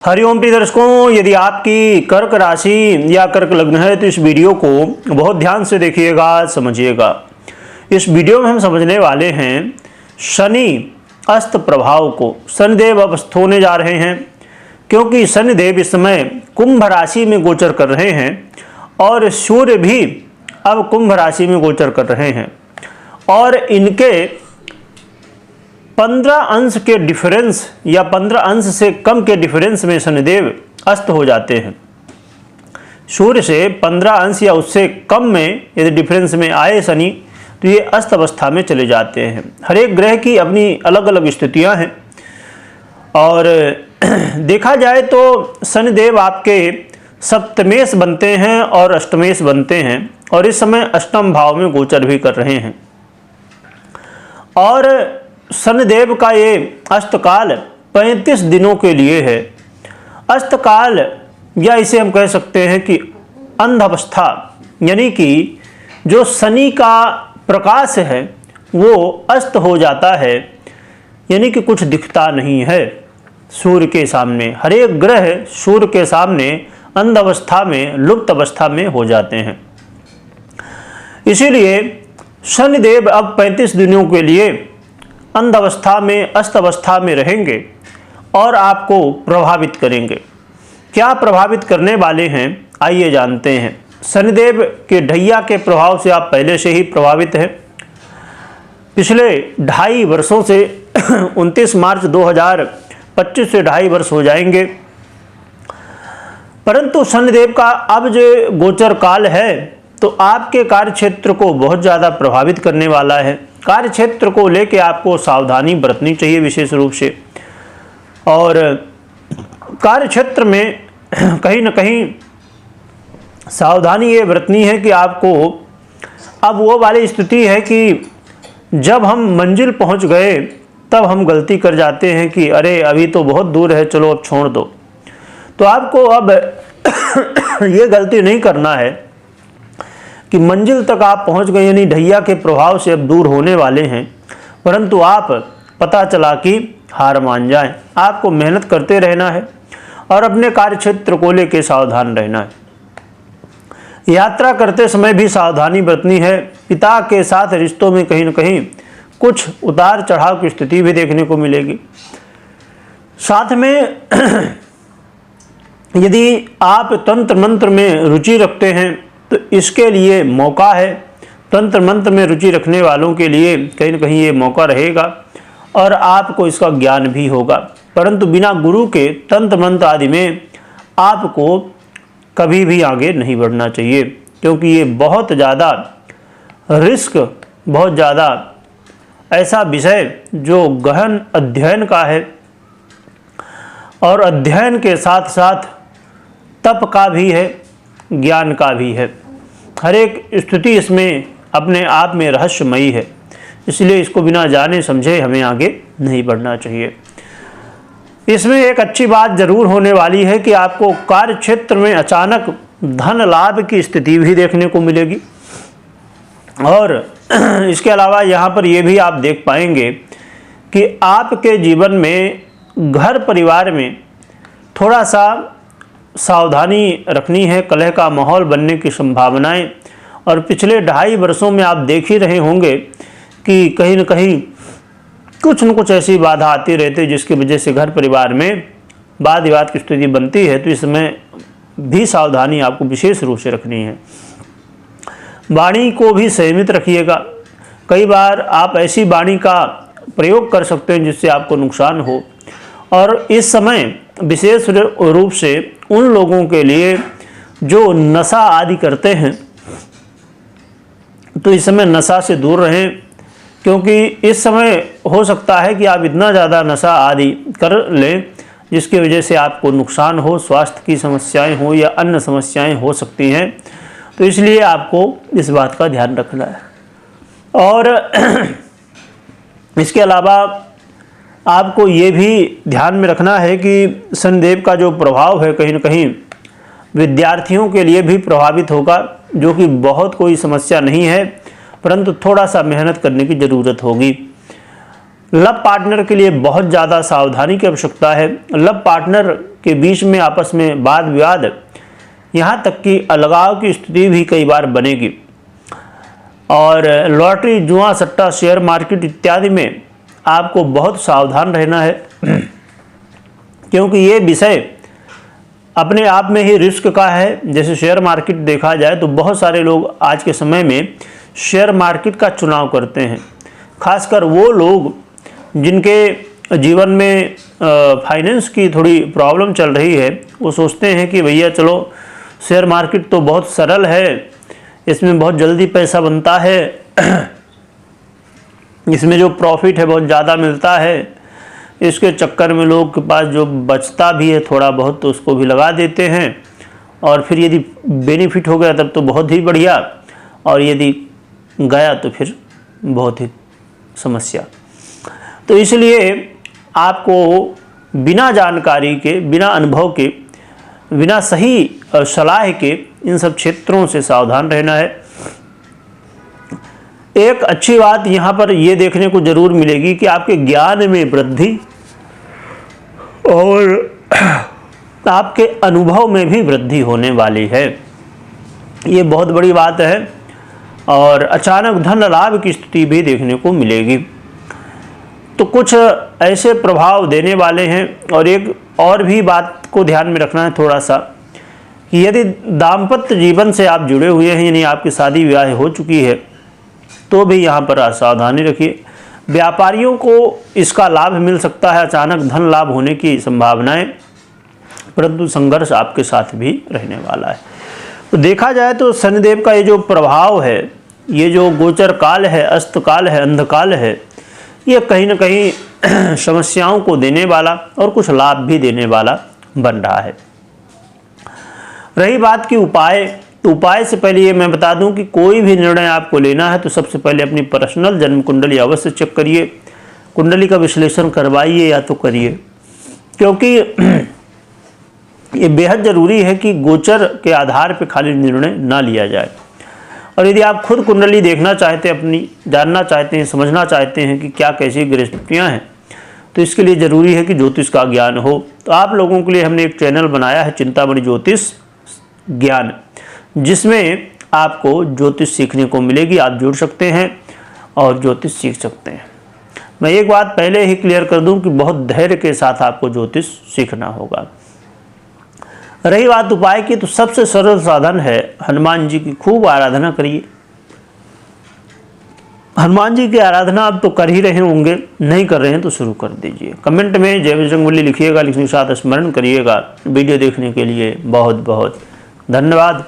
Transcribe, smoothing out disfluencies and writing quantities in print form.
हरिओम प्रिय दर्शकों, यदि आपकी कर्क राशि या कर्क लग्न है तो इस वीडियो को बहुत ध्यान से देखिएगा, समझिएगा। इस वीडियो में हम समझने वाले हैं शनि अस्त प्रभाव को। शनिदेव अब अस्त होने जा रहे हैं क्योंकि शनिदेव इस समय कुंभ राशि में गोचर कर रहे हैं और सूर्य भी अब कुंभ राशि में गोचर कर रहे हैं और इनके 15 अंश के डिफरेंस या 15 अंश से कम के डिफरेंस में शनिदेव अस्त हो जाते हैं। सूर्य से 15 अंश या उससे कम में यदि डिफरेंस में आए शनि तो ये अस्त अवस्था में चले जाते हैं। हर एक ग्रह की अपनी अलग अलग स्थितियां हैं और देखा जाए तो शनिदेव आपके सप्तमेश बनते हैं और अष्टमेश बनते हैं और इस समय अष्टम भाव में गोचर भी कर रहे हैं। और शनिदेव का ये अस्तकाल 35 दिनों के लिए है। अस्तकाल या इसे हम कह सकते हैं कि अंध अवस्था, यानी कि जो शनि का प्रकाश है वो अस्त हो जाता है, यानी कि कुछ दिखता नहीं है सूर्य के सामने। हर एक ग्रह सूर्य के सामने अंध अवस्था में, लुप्त अवस्था में हो जाते हैं। इसीलिए शनिदेव अब 35 दिनों के लिए अंध अवस्था में, अस्त अवस्था में रहेंगे और आपको प्रभावित करेंगे। क्या प्रभावित करने वाले हैं, आइए जानते हैं। शनिदेव के ढैया के प्रभाव से आप पहले से ही प्रभावित हैं। पिछले 2.5 वर्षों से 29 मार्च 2025 से 2.5 वर्ष हो जाएंगे, परंतु शनिदेव का अब जो गोचर काल है तो आपके कार्य क्षेत्र को बहुत ज़्यादा प्रभावित करने वाला है। कार्य क्षेत्र को लेके आपको सावधानी बरतनी चाहिए विशेष रूप से, और कार्य क्षेत्र में कहीं ना कहीं सावधानी ये बरतनी है कि आपको अब वो वाली स्थिति है कि जब हम मंजिल पहुंच गए तब हम गलती कर जाते हैं कि अरे अभी तो बहुत दूर है, चलो अब छोड़ दो। तो आपको अब ये गलती नहीं करना है कि मंजिल तक आप पहुंच गए, यानी ढैया के प्रभाव से अब दूर होने वाले हैं, परंतु आप पता चला कि हार मान जाएं। आपको मेहनत करते रहना है और अपने कार्य क्षेत्र को लेकर सावधान रहना है। यात्रा करते समय भी सावधानी बरतनी है। पिता के साथ रिश्तों में कहीं न कहीं कुछ उतार चढ़ाव की स्थिति भी देखने को मिलेगी। साथ में यदि आप तंत्र मंत्र में रुचि रखते हैं तो इसके लिए मौका है। तंत्र मंत्र में रुचि रखने वालों के लिए कहीं न कहीं ये मौका रहेगा और आपको इसका ज्ञान भी होगा, परंतु बिना गुरु के तंत्र मंत्र आदि में आपको कभी भी आगे नहीं बढ़ना चाहिए, क्योंकि ये बहुत ज़्यादा रिस्क, बहुत ज़्यादा ऐसा विषय जो गहन अध्ययन का है और अध्ययन के साथ साथ तप का भी है, ज्ञान का भी है। हर एक स्थिति इसमें अपने आप में रहस्यमयी है, इसलिए इसको बिना जाने समझे हमें आगे नहीं बढ़ना चाहिए। इसमें एक अच्छी बात जरूर होने वाली है कि आपको कार्य क्षेत्र में अचानक धन लाभ की स्थिति भी देखने को मिलेगी और इसके अलावा यहाँ पर यह भी आप देख पाएंगे कि आपके जीवन में घर परिवार में थोड़ा सा सावधानी रखनी है। कलह का माहौल बनने की संभावनाएं, और पिछले 2.5 वर्षों में आप देख ही रहे होंगे कि कहीं न कहीं कुछ न कुछ ऐसी बाधा आती रहती है जिसकी वजह से घर परिवार में वाद विवाद की स्थिति बनती है। तो इसमें भी सावधानी आपको विशेष रूप से रखनी है। वाणी को भी संयमित रखिएगा। कई बार आप ऐसी वाणी का प्रयोग कर सकते हैं जिससे आपको नुकसान हो, और इस समय विशेष रूप से उन लोगों के लिए जो नशा आदि करते हैं तो इस समय नशा से दूर रहें, क्योंकि इस समय हो सकता है कि आप इतना ज़्यादा नशा आदि कर लें जिसकी वजह से आपको नुकसान हो, स्वास्थ्य की समस्याएं हो या अन्य समस्याएं हो सकती हैं। तो इसलिए आपको इस बात का ध्यान रखना है। और इसके अलावा आपको ये भी ध्यान में रखना है कि शनिदेव का जो प्रभाव है कहीं न कहीं विद्यार्थियों के लिए भी प्रभावित होगा, जो कि बहुत कोई समस्या नहीं है, परंतु थोड़ा सा मेहनत करने की ज़रूरत होगी। लव पार्टनर के लिए बहुत ज़्यादा सावधानी की आवश्यकता है। लव पार्टनर के बीच में आपस में वाद विवाद, यहाँ तक कि अलगाव की स्थिति भी कई बार बनेगी। और लॉटरी, जुआ, सट्टा, शेयर मार्केट इत्यादि में आपको बहुत सावधान रहना है, क्योंकि ये विषय अपने आप में ही रिस्क का है। जैसे शेयर मार्केट देखा जाए तो बहुत सारे लोग आज के समय में शेयर मार्केट का चुनाव करते हैं, खासकर वो लोग जिनके जीवन में फाइनेंस की थोड़ी प्रॉब्लम चल रही है। वो सोचते हैं कि भैया चलो शेयर मार्केट तो बहुत सरल है, इसमें बहुत जल्दी पैसा बनता है, इसमें जो प्रॉफिट है बहुत ज़्यादा मिलता है। इसके चक्कर में लोग के पास जो बचता भी है थोड़ा बहुत तो उसको भी लगा देते हैं, और फिर यदि बेनिफिट हो गया तब तो बहुत ही बढ़िया, और यदि गया तो फिर बहुत ही समस्या। तो इसलिए आपको बिना जानकारी के, बिना अनुभव के, बिना सही सलाह के इन सब क्षेत्रों से सावधान रहना है। एक अच्छी बात यहाँ पर ये देखने को जरूर मिलेगी कि आपके ज्ञान में वृद्धि और आपके अनुभव में भी वृद्धि होने वाली है। ये बहुत बड़ी बात है। और अचानक धन लाभ की स्थिति भी देखने को मिलेगी। तो कुछ ऐसे प्रभाव देने वाले हैं। और एक और भी बात को ध्यान में रखना है थोड़ा सा, कि यदि दाम्पत्य जीवन से आप जुड़े हुए हैं, यानी आपकी शादी विवाह हो चुकी है, तो भी यहाँ पर सावधानी रखिए। व्यापारियों को इसका लाभ मिल सकता है, अचानक धन लाभ होने की संभावनाएं, परंतु संघर्ष आपके साथ भी रहने वाला है। तो देखा जाए तो शनिदेव का ये जो प्रभाव है, ये जो गोचर काल है, अस्त काल है, अंधकाल है, ये कहीं ना कहीं समस्याओं को देने वाला और कुछ लाभ भी देने वाला बन रहा है। रही बात की उपाय, तो उपाय से पहले ये मैं बता दूं कि कोई भी निर्णय आपको लेना है तो सबसे पहले अपनी पर्सनल जन्म कुंडली अवश्य चेक करिए, कुंडली का विश्लेषण करवाइए या तो करिए, क्योंकि ये बेहद ज़रूरी है कि गोचर के आधार पर खाली निर्णय ना लिया जाए। और यदि आप खुद कुंडली देखना चाहते हैं, अपनी जानना चाहते हैं, समझना चाहते हैं कि क्या कैसी गृहस्थितियाँ हैं, तो इसके लिए ज़रूरी है कि ज्योतिष का ज्ञान हो। तो आप लोगों के लिए हमने एक चैनल बनाया है, चिंतामणि ज्योतिष ज्ञान, जिसमें आपको ज्योतिष सीखने को मिलेगी। आप जुड़ सकते हैं और ज्योतिष सीख सकते हैं। मैं एक बात पहले ही क्लियर कर दूं कि बहुत धैर्य के साथ आपको ज्योतिष सीखना होगा। रही बात उपाय की, तो सबसे सरल साधन है हनुमान जी की खूब आराधना करिए। हनुमान जी की आराधना आप तो कर ही रहे होंगे, नहीं कर रहे हैं तो शुरू कर दीजिए। कमेंट में जय बजरंगबली लिखिएगा, लिखने के साथ स्मरण करिएगा। वीडियो देखने के लिए बहुत बहुत धन्यवाद।